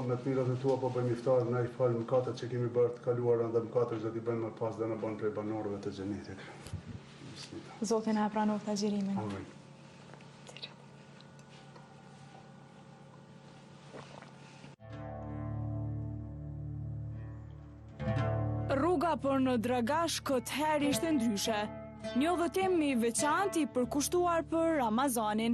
me të mirat e tua po bëjmë iftar, na I falë mëkatet që kemi bërë të kaluara dhe mëkatet që do t'i bëjmë më pas dhe në bënë prej banorëve të xhenetit. Zotin e pranoft agjërimin. Amin. Rruga për në Dragash këtë herë ishte ndryshe. Një udhëtim I veçantë I përkushtuar për Ramazanin.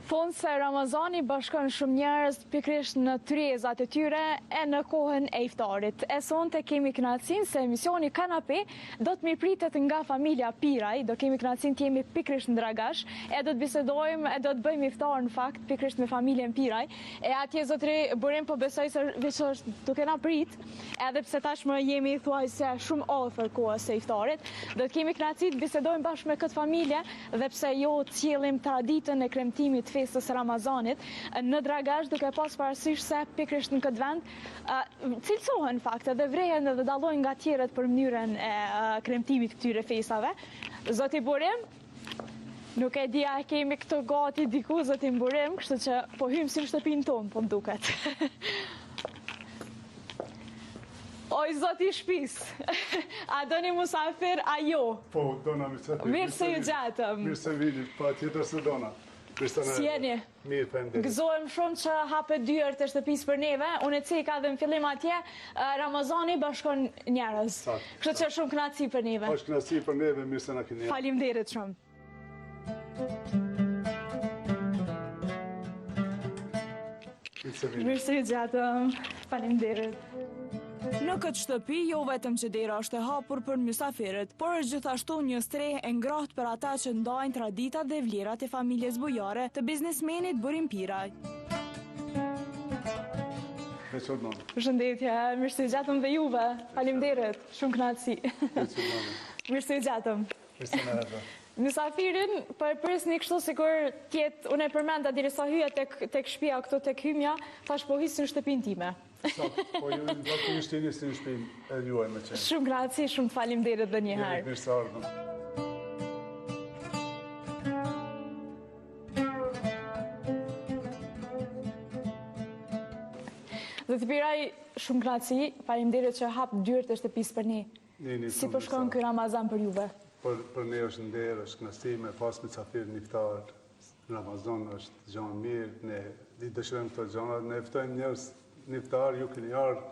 Thonë se Ramazani bashkon shumë njerëz pikërisht në tryezat e tyre e në kohën e iftarit. E sonte kemi kënaqësinë se emisioni Kanape do të mirëpritet nga familja Piraj, do kemi kënaqësinë të jemi pikërisht në Dragash, e do të bisedojmë, e do të bëjmë iftar në fakt pikërisht me familjen Piraj. E atje zotëri Burim po besoj se veç është duke na prit, edhe pse tashmë jemi thuajse shumë afër kohës së iftarit, do të kemi kënaqësi të bisedojmë bashkë me këtë familje dhe pse jo të sjellim traditën e kremtimit festës Ramazanit në Dragash, duke pas parasysh se pikërisht në këtë vend cilësohen fakte dhe vrehen dhe dallojnë nga tjerët për mënyrën e kremtimit këtyre festave. Zoti Burim, nuk e di a kemi këtë gati diku zoti Burim, kështu që po hymë si në shtëpinë tonë, po m'duket. Oj, zoti shpis, a doni musafir, a jo? Po, dona musafir. Mirë se ju gjatëm. Mirë se vini, pa tjetër se dona. Si jeni? Mirë, përnderit. Gëzohem shumë që hapet dyert e shtëpisë për neve. Unë e cika dhe në fillim atje, Ramazani bashkon njerëz. Kështu që shumë kënaqësi për neve. Është kënaqësi për neve, mirë se na keni. Faleminderit shumë. Mirë se ju gjatëm. Faleminderit. Në këtë shtëpi, jo vetëm që dera është e hapur për mysafirët, por është gjithashtu një strehë e ngrohtë për ata që ndajnë traditat dhe vlerat e familjes bujare të biznesmenit Burim Piraj. Përshëndetje, mirë se ju gjatëm dhe juve. Faleminderit, shumë kënaqësi. Mirë se ju gjatëm. Mirë se na erdhë. Mysafirin përprisni kështu sikur tjetë, unë e përmenda dirisa hyja tek shtëpia këtu tek hymja, thash po hisë në shtëpinë time. Po ju do të nisni në shtëpinë e juaj më qenë. Shumë graci, shumë faleminderit edhe një herë. Mirë se ardhëm. Dhe të Piraj, shumë graci, faleminderit që hap dyert e shtëpisë për ne. Si po shkon ky Ramazan për juve? Për ne është nder, është kënaqësi me pas mysafir në iftar. Ramazan është gjë e mirë, ne dëshirojmë këto gjëra, ne ftojmë njerëz në iftar, ju keni ardhur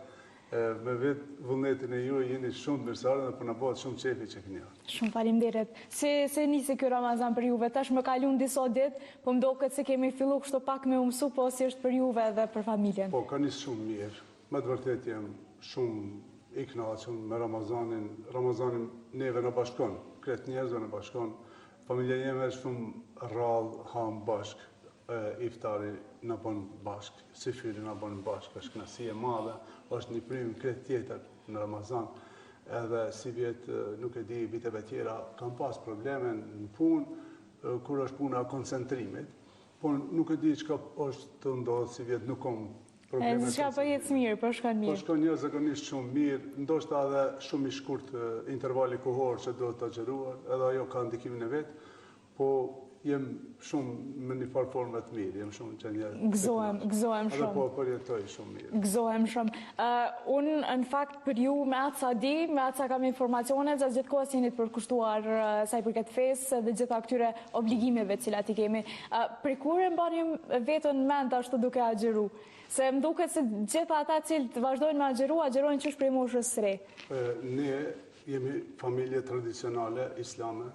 me vetë vullnetin e juaj, jeni shumë të mirëseardhur dhe po na bëhet shumë qefi që keni ardhur. Shumë faleminderit. Se nisi ky Ramazan për juve, tash më kalon disa ditë, po m'doket se kemi filluar kështu pak me mësu, po si është për juve dhe për familjen. Po, ka nisë shumë mirë. Me të vërtet jam shumë I kënaqur me Ramazanin. Ramazanin neve në bashkon, kretë njerëzve në bashkon. Familja jeme është shumë rrallë, ham bashk, iftari në bon bashk, sifiri në bon bashk, është kënaqësi e madhe, është një prim kretë tjetër në Ramazan. Edhe si vjetë, nuk e di, viteve tjera, kam pas probleme në punë, kur është puna koncentrimit, po nuk e di çka është të ndodhë si vjetë, nuk kom E s'ka po jetë mirë, po shkon mirë. Po shkon një zakonisht shumë mirë, ndoshta edhe shumë I shkurt intervali kohor që do të agjeruar, edhe ajo ka ndikimin e vetë, po jem shumë në një farë formë të mirë, jem shumë që njerë. Gëzohem shumë. Edhe po përjetoj shumë mirë. Gëzohem shumë. Unë, në fakt, për ju, me atë sa di, me atë sa kam informacione, gjatë gjithë kohës jeni të përkushtuar sa I përket fesë dhe gjitha këtyre obligimeve cilat I kemi. Për kur e mbani vetën mend ashtu duke agjeru? Se më duket se gjitha ata cilët vazhdojnë me agjerojnë qysh prej moshës së re. Ne jemi familje tradicionale islame,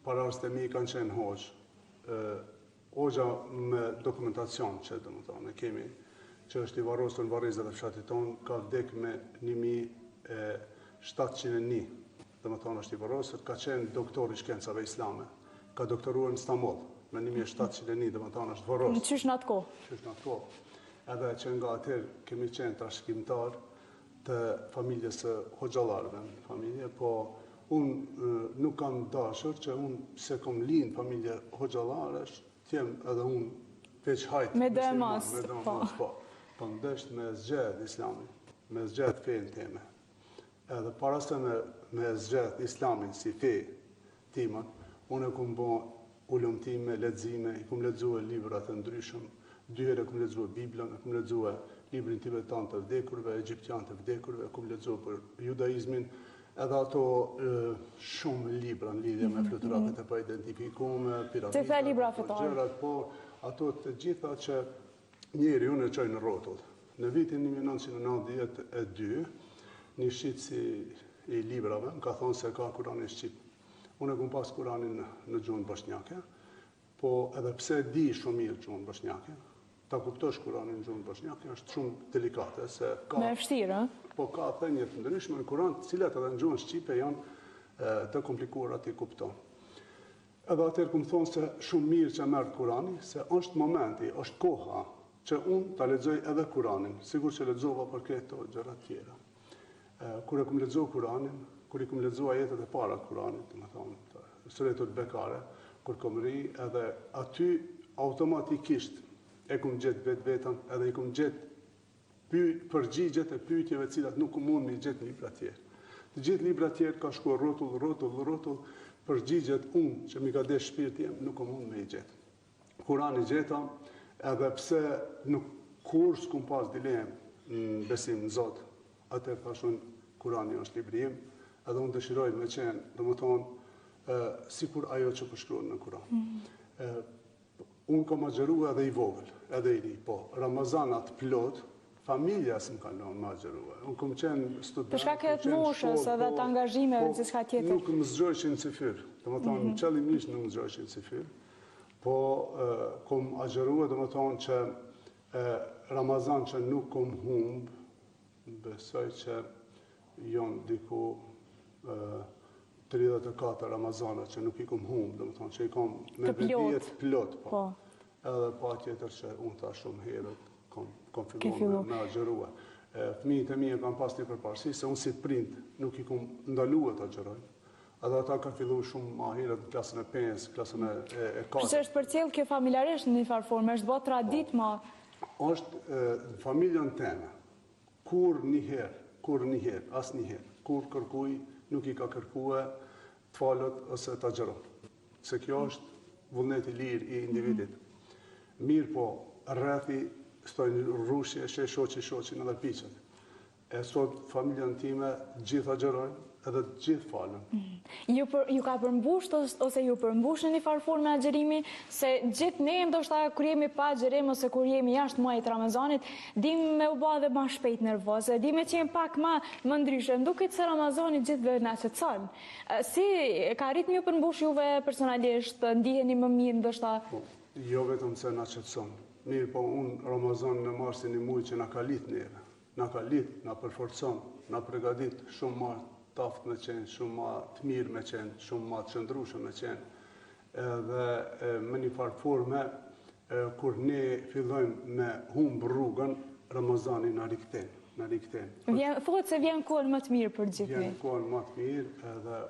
parashtë e mi kanë qenë hoxhë. Hoxha me dokumentacion që do më thonë, kemi, që është I varrosur në varrezat e fshatit tonë, ka vdek me 1701, do më thonë është I varrosur, ka qenë doktor I shkencave islame, ka doktoruar në Istanbul, me 1701, do më thonë është varrosur. Qysh në atë kohë? Qysh në atë kohë. Edhe që nga atër kemi qenë trashëgimtar të familjes së hoxhallarëve në familje, po unë nuk kam dashur që unë se kom linë familje hoxhallarësh, t'jem edhe unë veç hajtë. Me dhe mas, po. Po ndesht me zgjedh islamin, me zgjedh fejnë teme. Edhe para se me zgjedh islamin si fej timën, unë e kum bo ullumtime, lexime, I kum lexuar librat e ndryshëm, 2 herë kam lexuar Biblën, kam lexuar librin tibetan të vdekurve, egjiptian të vdekurve, kam lexuar për judaizmin, edhe ato shumë libra në lidhje me fluturatët e pa identifikume, piramidat, gjërat, po ato të gjitha që njeri unë e qoj në rrotull. Në vitin 1992, një shqitësi i librave më ka thonë se ka Kurani shqip. Unë e kom pas Kuranin në gjuhën bosnjake, po edhe pse di shumë mirë gjuhën bosnjake, ta kuptosh Kuranin në gjuhën bosnjake është shumë delikate, se ka... Me vështirë, po ka thënie të ndryshme në Kuran, të cilat edhe në gjuhën shqipe janë të komplikuara ti kupton. Edhe atëherë kom thonë se shumë mirë që merr Kurani, se është momenti, është koha që unë ta lexoj edhe Kuranin, sigur që lexova për këto gjëra të tjera. Kur e kom lexuar Kuranin, kur i kom lexuar ajetet e para të Kuranit, domethënë Suretul Bekare, kur kom ri, edhe aty automatikisht e kom gjetë vetën, edhe i kom gjetë përgjigjet e pyetjeve të cilat nuk mund mi gjetë në libra të tjerë. Të gjithë libra të tjerë ka shkuar rrotull, përgjigjet unë që mi ka desh shpirti jem, nuk mund me i gjetë. Kurani gjeta, edhe pse nuk kur s'kum pas dilemë në besim në Zot, atëherë thashun Kurani është libri im, edhe unë dëshiroj me qenë, domethënë, sikur ajo që përshkruan në Kuran. Unë kam agjeru edhe i vogël, edhe i ri, po Ramazanat plot, familja s'm kanë lënë më agjerua. Unë kam qenë student, përshka këtë moshës edhe të angazhimeve të diçka tjetër. Nuk më zgjojshin si fyr, domethënë qëllimisht nuk më zgjojshin si fyr, po kam agjerua, domethënë që Ramazan që nuk kam humb, besoj që jonë diku 34 Ramazana që nuk i kom humbë, domethënë që i kom me vedijet plot, po. Edhe pa tjetër që unë ta shumë herët kom filluar me agjerua. Fëmijët e mi e kam pas një përparësi, se unë si prind nuk i kom ndaluar të agjeroj. Edhe ata ka fillu shumë ma herët në klasën e 5, klasën e 4. Përse është përcjell kjo familjarisht në një farë formë, është bërë tradit ma... Është familjen teme. Kur njëherë, as njëherë, kur kërkuj, nuk i ka kërkue të falët ose të agjeron. Se kjo është vullnet i lirë i individit. Mirë po, rrethi stojnë rrushje, shoqin edhe piqet. E sot familjen time gjithë agjerojnë edhe gjithë falën. Ju ka përmbusht ose ju përmbush në një farë formë me agjerimi, se gjithë ne ndoshta kur jemi pa agjerim ose kur jemi jashtë muajit Ramazanit, dim me u bë dhe më shpejt nervoze, dim me qenë pak më ndryshe, duket se Ramazani gjithë na shqetëson. Si ka arrit një përmbush juve personalisht, ndiheni më mirë ndoshta? Jo vetëm se na shqetëson. Mirë, po unë Ramazan në marrë si një muaj që na ka lidh neve. Na ka lidh, na përforcon, na përgadit shumë më taft me qenë, shumë ma të mirë me qenë, shumë ma të qëndrushëm me qenë. Edhe me një farë forme, kur ne fillojmë me humbë rrugën, Ramazani në rikten. Thuhet se vjen kohën më të mirë për gjithë. Vjen kohën më të mirë, edhe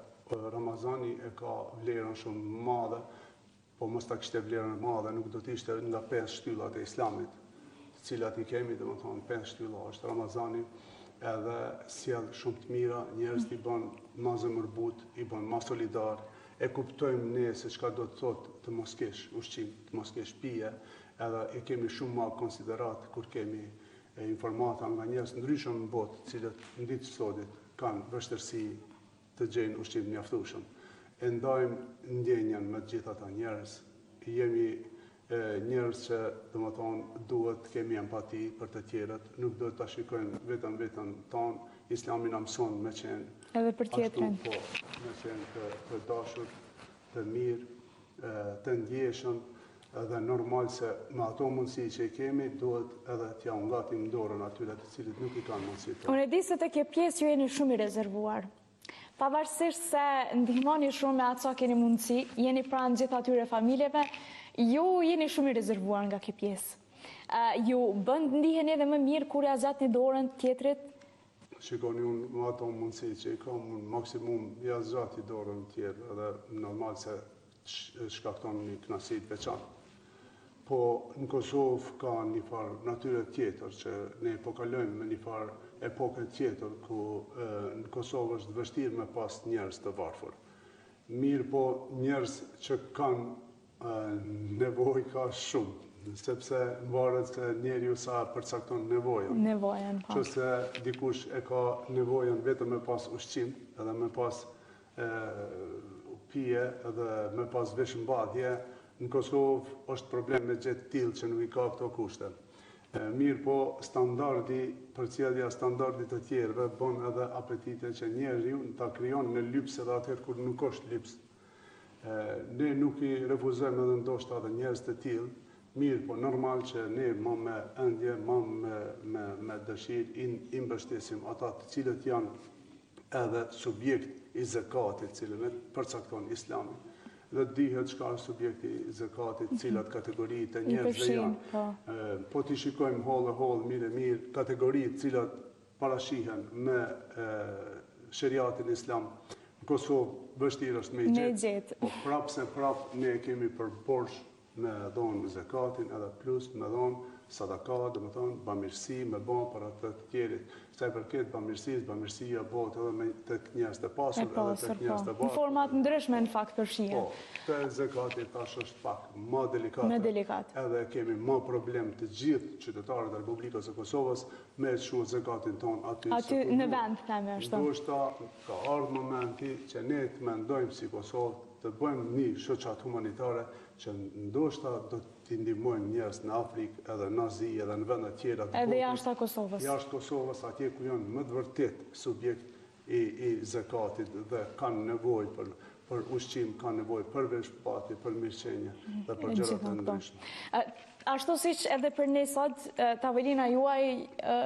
Ramazani e ka vlerën shumë madhe, po mos ta kishte vlerën madhe, nuk do t'ishte nga 5 shtyllat e Islamit, të cilat i kemi, dhe më thonë 5 shtylla është Ramazani, edhe sjell shumë të mira, njerëz i bën ma zemërbut, i bën ma solidar, e kuptojmë ne se çka do të thotë të mos kesh ushqim, të mos kesh pije, edhe e kemi shumë ma konsiderat kur kemi informata nga njerëz ndryshëm në botë, cilët në ditë sodit kanë vështirësi të gjejnë ushqim mjaftueshëm. E ndajmë ndjenjen me të gjithë ata njerëz, jemi njerëz që domethënë duhet të kemi empati për të tjerët, nuk duhet ta shikojmë vetëm tonë, Islami na mëson me qenë edhe për tjetrin. Po, me qenë të dashur, të mirë, të ndjeshëm, edhe normal se me ato mundësi që i kemi, duhet edhe t'ja ngatim dorën atyre të cilët nuk i kanë mundësi të. Unë e di se të kjo pjesë ju jeni shumë i rezervuar. Pavarësisht se ndihmoni shumë me ato sa keni mundësi, jeni pranë gjithë atyre familjeve, ju jeni shumë i rezervuar nga kjo pjesë. Ju bën ndiheni edhe më mirë kur ja zgjatni dorën tjetrit? Shikoni, unë me ato mundësi që i kam, unë maksimum ja zgjati dorën tjetër, edhe normal se shkakton një kënaqësi të veçantë. Po në Kosovë ka një farë natyre tjetër që ne po kalojmë me një farë epoke tjetër ku në Kosovë është vështirë me pas njerëz të varfër. Mirë po njerëz që kanë nevojë ka shumë sepse varet se njeriu sa përcakton nevojën. Nevojën, po. Qëse dikush e ka nevojën vetëm me pas ushqim, edhe me pas pije, edhe me pas veshëmbadhje, në Kosovë është problem me gjetë tillë që nuk i ka këto kushte. Mirë po, standardi, përcjellja standardit të tjerëve bën edhe apetite që njeriu ta krijon në lyps edhe atëherë kur nuk është lyps. Ne nuk i refuzojmë edhe ndoshta edhe njerëz të tillë, mirë po normal që ne ma me ëndje, ma me dëshirë i mbështesim ata të cilët janë edhe subjekt i zakatit, cilën e përcakton Islami. Dhe dihet çka është subjekti i zakatit, cilat kategori të njerëzve janë. Po t'i shikojmë hollë, mirë, kategoritë cilat parashihen me sheriatin islam, në Kosovë vështirë është me i gjetë. Po prapë se prapë ne kemi për borxh me dhonë zakatin, edhe plus me dhonë sadaka, dhe me thonë bamirësi, me bon për atë të tjerit. Sa i përket bamirësisë, bamirësia bëhet edhe me të njerëz të pasur, edhe të njerëz të në format ndryshme në fakt përshihen. Po, të zakati tash është pak më delikate. Më delikat. Edhe kemi më problem të gjithë qytetarët e Republikës së Kosovës me shu zakatin ton aty në vend, theme ashtu. Ndoshta ka ardhur momenti që ne të mendojmë si Kosovë të bëjmë një shoqat humanitare që ndoshta do t'i ndihmojmë njerëz në Afrikë, edhe në Azi, edhe në vende tjera të botës. Edhe jashtë Kosovës. Jashtë Kosovës, atje ku janë më të vërtet subjekt i zakatit dhe kanë nevojë për ushqim, kanë nevojë për veshpatje, për mirëqenie dhe për gjëra të ndryshme. Ashtu siç edhe për ne sot, tavolina juaj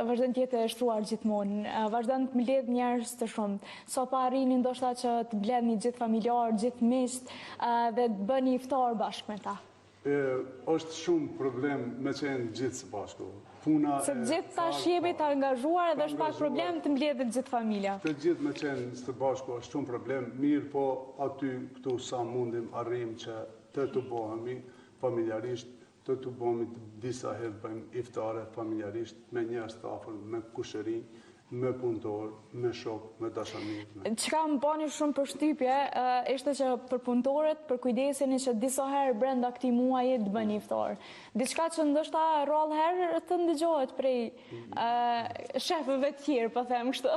vazhdon të jetë e shtruar gjithmonë, vazhdon të mbledh njerëz të shumtë. So pa arrini ndoshta që të mbledhni gjithë familjar, gjithë miq dhe të bëni iftar bashkë me ta. Është shumë problem me qenë gjithë së bashku. Puna se gjithë tash jemi të angazhuar edhe është pak problem të mbledhet gjithë familja. Të gjithë me qenë së bashku është shumë problem, mirë po aty këtu sa mundim arrim që të bëhemi familjarisht, të bëhemi disa herë bëjmë iftare familjarisht me njerëz të afër, me kushërinj, me punëtor, me shok, me dashamirë. Çka më bani shumë përshtypje ishte që për punëtorët, për kujdesin që disa herë brenda këtij muaji të bëni iftar. Diçka që ndoshta rrallë herë të ndëgjohet prej shefëve të tjerë, po them kështu.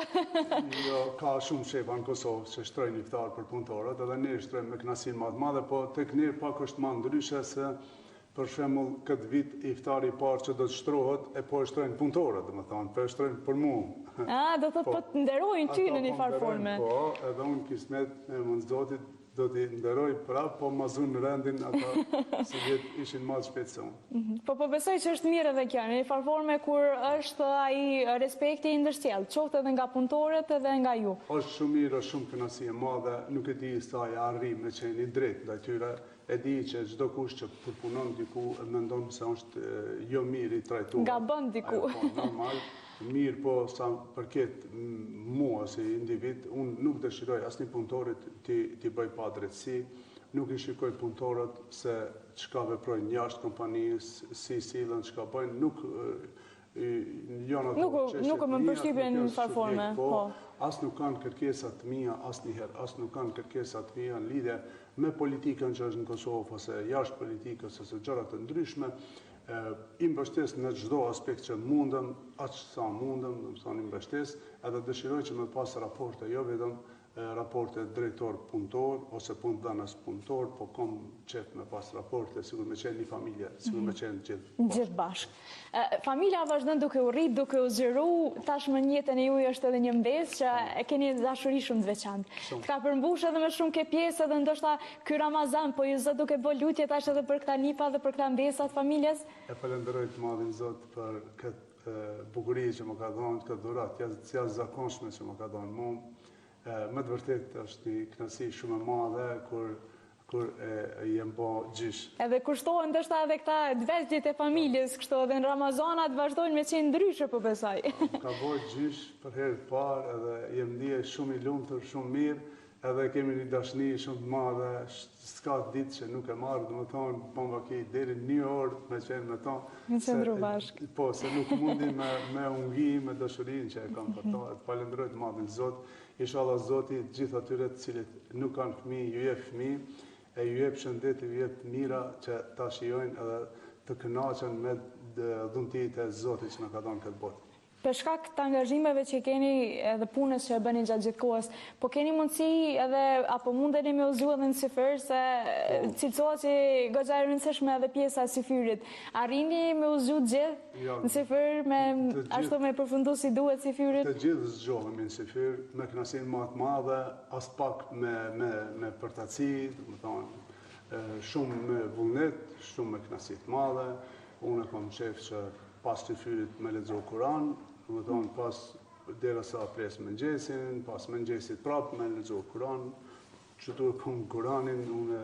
Jo, ka shumë shefa në Kosovë që shtrojnë iftar për punëtorët, edhe ne shtrojmë me kënaqësi më të madhe, po tek ne pak është më ndryshe se për shembull këtë vit iftari i parë që do të shtrohet e po e shtrojnë punëtorët, domethënë, po e shtrojnë për mua. Do thotë po të nderojnë ty në një farë forme. Po, edhe unë kismet e mund Zotit do t'i nderoj prapë, po ma zunë rendin ata si vjetë ishin ma të shpejtë se unë. Po besoj që është mirë edhe kjo, në një farë forme kur është ai respekti i ndërsjellë, qoftë edhe nga punëtorët edhe nga ju. Është shumë mirë, është shumë kënaqësi e madhe, nuk e di sa ja arrim me qenë i drejtë ndaj tyre. E di që çdo kush që përpunon diku mendon se është jo mirë i trajtuar. Gabon diku. Po, normal. Mirë po sa përket mua si individ, unë nuk dëshiroj asnjë punëtorit t'i bëj pa drejtësi, nuk i shikoj punëtorët se çka veprojnë jashtë kompanisë, si sillen, çka bëjnë, nuk nuk më përshtypjen në farë forme. As nuk kanë kërkesa të mia asnjëherë, as nuk kanë kërkesa të mia në lidhje me politikën që është në Kosovë ose jashtë politikës ose gjëra të ndryshme. I mbështes në çdo aspekt që mundem, aq sa mundem, do të thonë i mbështes, edhe dëshiroj që me pas raporte, jo vetëm raporte drejtor punëtor ose punëdhënës punëtor, po kam qef me pas raporte, sigur me qenë një familje, sigur me qenë gjithë bashkë. Familja vazhdon duke u rrit, duke u zgjeru, tashmë në jetën e juaj është edhe një mbesë që e keni dashuri shumë të veçantë. Ka përmbush edhe me shumë ke pjesë edhe ndoshta ky Ramazan, po ju zot duke bë lutje tash edhe për këta nipa dhe për këta mbesa të familjes. E falenderoj të madhin Zot për këtë bukuri që më ka dhënë, këtë dhuratë të jashtëzakonshme që më ka dhënë mua. Më të vërtet është një kënaqësi shumë e madhe kur jem bë gjysh. Edhe kushtohen ndoshta edhe këta dvezgjet e familjes, kështu edhe në Ramazanat vazhdojnë me qenë ndryshe po besoj. Ka bërë gjysh për herë të parë edhe jem ndje shumë i lumtur, shumë mirë, edhe kemi një dashni shumë të madhe, s'ka ditë që nuk e marrë, domethënë po më ke deri një orë me qenë me ta. Me qendru bashkë. Po, se nuk mundi me ungi, me dashurinë që e kam për ta. Falenderoj të madhin Zot. Inshallah Zoti gjithë atyre të cilët nuk kanë fëmijë, ju jep fëmijë, e ju jep shëndet, ju jep mira që ta shijojnë edhe të kënaqen me dhuntit e Zotit që na ka dhënë këtë botë. Për shkak të angazhimeve që keni edhe punës që e bëni gjatë gjithë kohës, po keni mundësi edhe apo mundeni me u zgjuar edhe në syfyr se cilësohet që goxha e rëndësishme edhe pjesa e syfyrit. Arrini me u zgjuar gjithë në syfyr me ashtu me përfundu si duhet syfyrit? Të gjithë zgjohemi në syfyr me kënaqësinë më të madhe, as pak me përtaci, do të thonë shumë me vullnet, shumë me kënaqësi të madhe. Unë kam qef që pas syfyrit me lexo Kur'an, do të thonë pas derisa pres mëngjesin, pas mëngjesit prapë me lexo Kur'an. Çdo kam Kur'anin, unë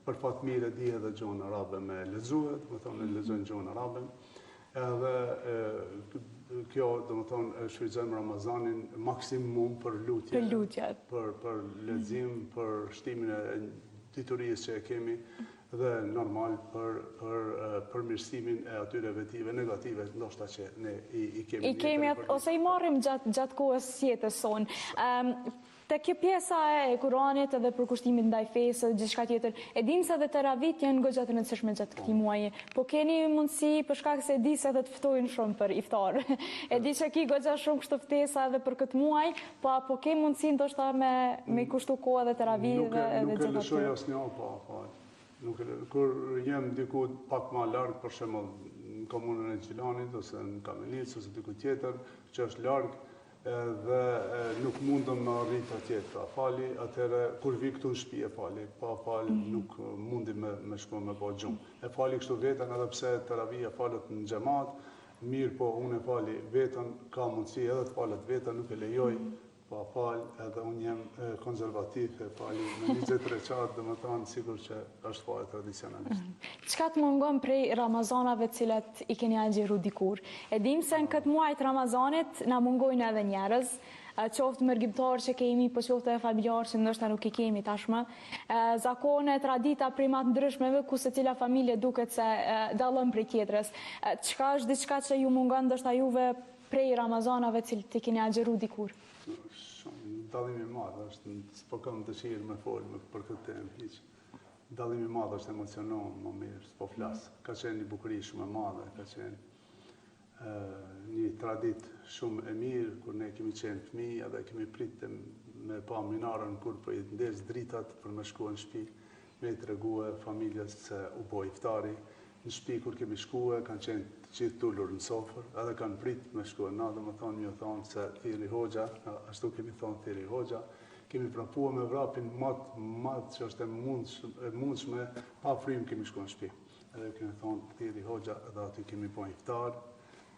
për fat mirë di edhe gjuhën arabe me lexuar, do të thonë lexojnë gjuhën arabe. Edhe kjo, do të thonë, shfrytëzojmë Ramazanin maksimum për lutje. Për lutjet. Për lexim, për shtimin e diturisë që e kemi dhe normal për përmirësimin e atyre vetive negative, ndoshta që ne i kemi. I kemi ose i marrim gjatë kohës jetës sonë. Te kjo pjesa e Kuranit edhe përkushtimit ndaj fesë dhe gjithçka tjetër, e dim se edhe teravit janë goxha të rëndësishme gjatë këtij muaji, po keni mundësi për shkak se di se edhe të ftojnë shumë për iftar. E di që ki goxha shumë kështu ftesa edhe për këtë muaj, po apo ke mundësi ndoshta me kushtu kohë edhe teravit dhe Nuk e gjithë lëshoj asnjë, po. Kur jem diku pak më larg, për shembull në komunën e Gjilanit ose në Kamenic ose diku tjetër që është larg dhe nuk mundem me arrit atje ta fali, atëherë kur vi këtu në shtëpi e fali, pa fal nuk mundi me shku me bë gjumë. E fali kështu veten edhe pse teravia falet në xhamat, mirë po unë e fali veten, ka mundësi edhe të falet veten, nuk e lejoj pa fal, edhe unë jem konservativ e fali në 20 reqat, dhe më thonë sigur që është fali tradicionalisht. Çka të mungon prej Ramazanave cilat i keni agjeru dikur? E dim se në këtë muaj të Ramazanit na mungojnë edhe njerëz, qoftë mërgjimtar që kemi, po qoftë e familjar që ndoshta nuk i kemi tashmë, zakone, tradita, primat ndryshmeve, ku se cila familje duket se dallon prej tjetrës. Çka është diçka që ju mungon ndoshta juve prej Ramazanave cilët i keni agjeru dikur? Dallimi i madh është, s'po kam dëshirë me folë për këtë temë hiç. Dallimi i madh është emocionon më mirë, s'po flas. Ka qenë një bukuri shumë e madhe, ka qenë një traditë shumë e mirë kur ne kemi qenë fëmijë edhe kemi pritë me pa minarën kur po i ndes dritat për me shkuar në shtëpi, me i tregue familjes se u bë iftari. Në shtëpi kur kemi shkuar, kanë qenë të gjithë tullur në sofër, edhe kanë pritë me shkuar. Na dhe më thonë se Thiri Hoxha, ashtu kemi thonë Thiri Hoxha, kemi prapuar me vrapin matë që është e mundshme, pa frymë kemi shkuar në shtëpi. Edhe kemi thonë Thiri Hoxha, edhe aty kemi bën iftar,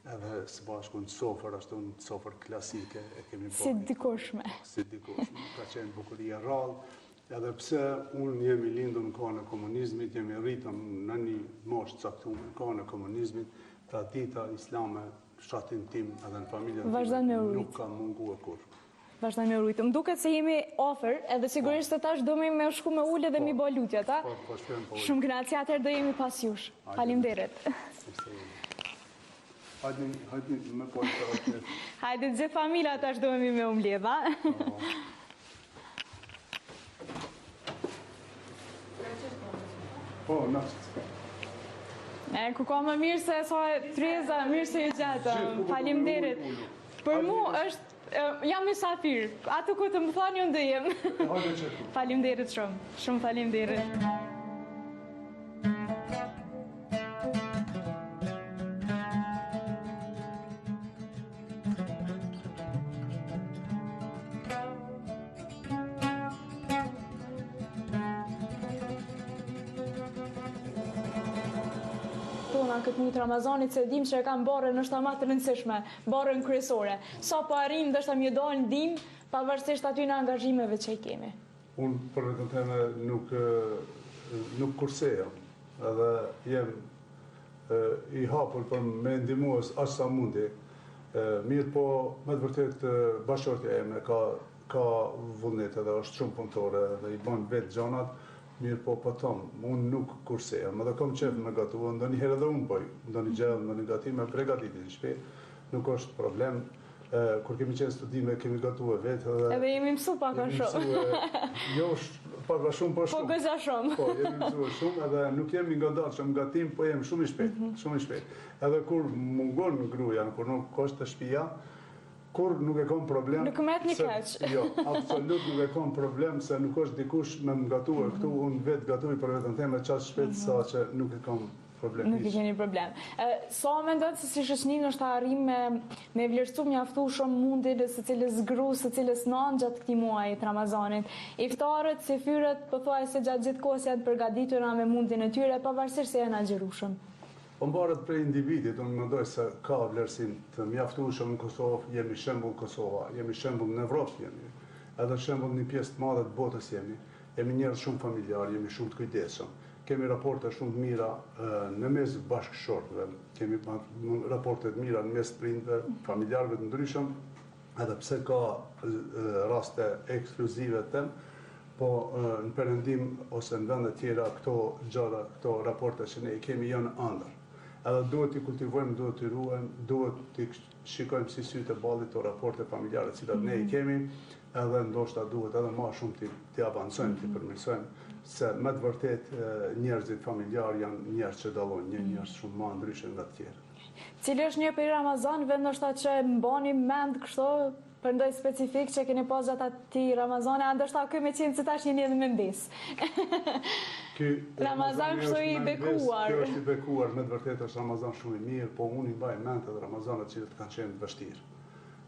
edhe së bashku në sofër, ashtu në sofër klasike e kemi bën. Si dikushme. Si dikushme, ka qenë bukuria rrallë. Edhe pse unë jemi lindur në kohën e komunizmit, jemi rritur në një moshë caktuar në kohën e komunizmit, tradita islame, fshatin tim edhe në familjen time nuk ka munguar kurrë. Vazhdojmë me rujtë. Më duket se jemi ofër, edhe sigurisht të tash do me shku me ullë dhe mi bo lutja, ta? Shumë kënaqësi, atëherë do jemi pas jush. Faleminderit. Hajde me po të atje. Hajde, gjithë familja tash do me umbledha. Po, nashtë. Ku ka më mirë se sa treza, mirë se ju gjatëm. Faleminderit. Për mu është, jam mysafir. Atë ku të më thani unë dhe jem. Faleminderit shumë. Shumë faleminderit. Këtë muaj të Ramazanit, se dim që e kam barën është ama të rëndësishme, barën kryesore. Sa po arrim, ndështë më dalë ndim, pavarësisht aty në angazhimeve që i kemi. Unë për vetën teme nuk kurseja, edhe jem i hapur për me ndihmues aq sa mundi. Mirë po, me të vërtet bashkëshortja eme ka vullnet edhe është shumë punëtore dhe i bën vetë gjanat. Mirë po tomë, unë nuk kursejem, edhe kom qef me gatua, ndonjëherë edhe unë bëj, ndonjë gjë, ndonjë gatim me pregatitin në shtëpi, nuk është problem. Kur kemi qenë studime, kemi gatua vetë. Edhe jemi mësu pak a shumë. Jo, Pak shumë po Po shumë. goxha shumë. Po, jemi gëzuar shumë edhe nuk jemi ngadalshëm nga tim, po jemi shumë i shpejt, shumë i shpejt. Edhe kur mungon gruaja, kur nuk është të shtëpia, kur nuk e kam problem. Nuk merret një keq. Jo, absolut nuk e kam problem se nuk është dikush me më gatuar këtu, unë vetë gatuj për vetën time çast shpejt sa që nuk e kam problem. Nuk i keni problem. Sa mendon se si shoqëni është arrim me vlerësu mjaftu shumë mundin e secilës gru, secilës nënë gjatë këtij muaji të Ramazanit. Iftarët, si fyrët, pothuajse gjatë gjithë kohës janë përgatitura me mundin e tyre, pavarësisht se janë agjërueshëm. Po mbaret prej individit, unë mendoj se ka vlerësim të mjaftueshëm në Kosovë, jemi shembull Kosova, jemi shembull në Evropë jemi, edhe shembull një pjesë të madhe të botës jemi. Jemi njerëz shumë familjar, jemi shumë të kujdesshëm. Kemi raporte shumë të mira në mes bashkëshortëve, kemi raporte të mira në mes prindve, familjarëve të ndryshëm, edhe pse ka raste ekskluzive të po në Perëndim ose në vende tjera këto gjëra, këto raporte që ne i kemi janë ëndër. Edhe duhet t'i kultivojmë, duhet t'i ruajmë, duhet t'i shikojmë si sytë e ballit të raporte familjare të cilat ne i kemi, edhe ndoshta duhet edhe më shumë t'i avancojmë, t'i përmirësojmë, se me të vërtet njerëzit familjar janë njerëz që dallojnë, një njerëz shumë më ndryshe nga të tjerë. Cili është një peri Ramazanëve ndoshta që mbani mend kështu për ndonjë specifik që keni pas gjatë atij Ramazani, a ndoshta ky me qenë se tash jeni edhe me mbes. Ramazan kështu i bekuar. Kjo është i bekuar, me të vërtet është Ramazan shumë i mirë, po unë i mbaj mend edhe Ramazanët që kanë qenë të vështirë.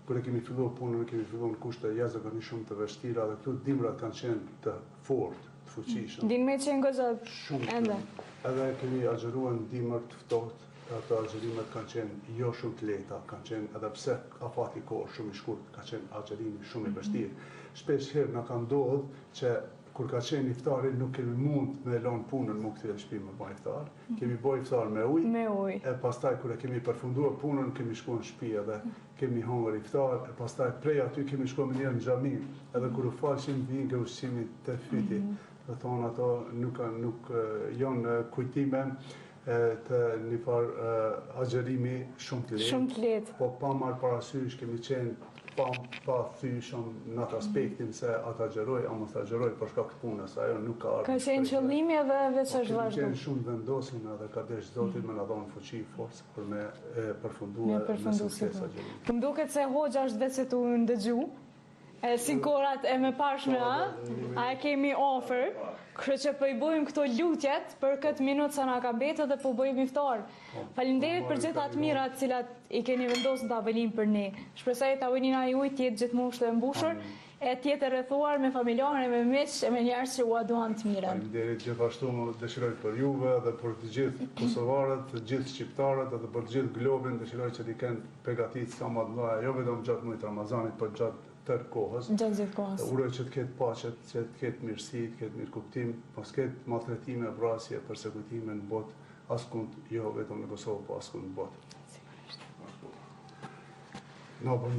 Kur e kemi filluar punën, kemi filluar në kushte jashtëzakonisht shumë të vështira dhe këtu dimrat kanë qenë të fortë, të fuqishëm. Din me qenë goxha Shumë. ende. Edhe kemi agjëruar në dimër të ftohtë, ato agjërimet kanë qenë jo shumë të lehta, kanë qenë edhe pse afati kohë shumë i shkurt, ka qenë agjërimi shumë i vështirë. Shpesh herë na ka ndodhur që kur ka qenë iftari nuk kemi mund me lënë punën më kthye në shtëpi me bë iftar. Kemi bë iftar me ujë. Me ujë. E pastaj kur e kemi përfunduar punën, kemi shkuar në shtëpi edhe kemi hëngur iftar, e pastaj prej aty kemi shkuar më njëherë në xhami, edhe kur u falshim vinë nga ushqimi të fyti. Do thonë ato nuk janë kujtime të një farë agjerimi shumë të lehtë. Shumë të lehtë. Po pa marrë parasysh kemi qenë pa thyeshëm në atë aspektin se ata agjeroj, a mos agjeroj për shkak të punës, ajo nuk ka ardhur. Ka qenë qëllimi edhe veç është Kemi vazhdu. qenë shumë vendosin edhe ka desh Zotit me na dhënë fuqi, forcë për me përfunduar me sukses agjerimin. Më duket se hoxha është vetë se tu ndëgju, sinkorat e me pashme, a e kemi offer, kërë që po i bojmë këto lutjet për këtë minutë sa na ka betë dhe po bojmë iftar. Faleminderit për gjithë atë mirat cilat i keni vendosur të avelim për ne. Shpresoj tavolina juaj të jetë gjithmonë të mbushur, e të jetë rrethuar me familjarë, me miq, e me njerëz që ua duan të mirën. Faleminderit gjithashtu dëshiroj për juve dhe për të gjithë kosovarët, të gjithë shqiptarët dhe për të gjithë globin, dëshiroj që t'i kenë përgatitur sa më të mëdha, jo vetëm gjatë muajit Ramazanit, por gjatë tërë kohës. Gjatë gjithë kohës. Uroj që të ketë paqe, që të ketë mirësi, të ketë mirëkuptim, mos ketë maltretime, vrasje, persekutime në botë, askund, jo vetëm në Kosovë, po askund në botë.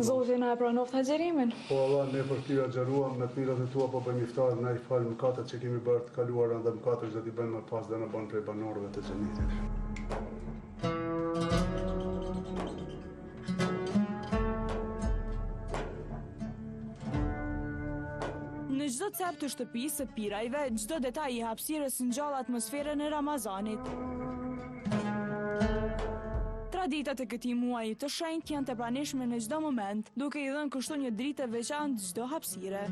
Zoti na e pranoft agjerimin. Po Allah, ne për ty agjeruam me të mirat e tua, po bëjmë iftar, na i falë mëkatet që kemi bërë të kaluara dhe mëkatet që do t'i bëjmë më pas dhe në banë prej banorëve të xhenitit. Në çdo cep të shtëpisë së pirajve, çdo detaj i hapësirës ngjall atmosferën e Ramazanit. Traditat e këtij muaji të shenjtë janë të pranishme në çdo moment, duke i dhënë kështu një dritë të veçantë çdo hapësire.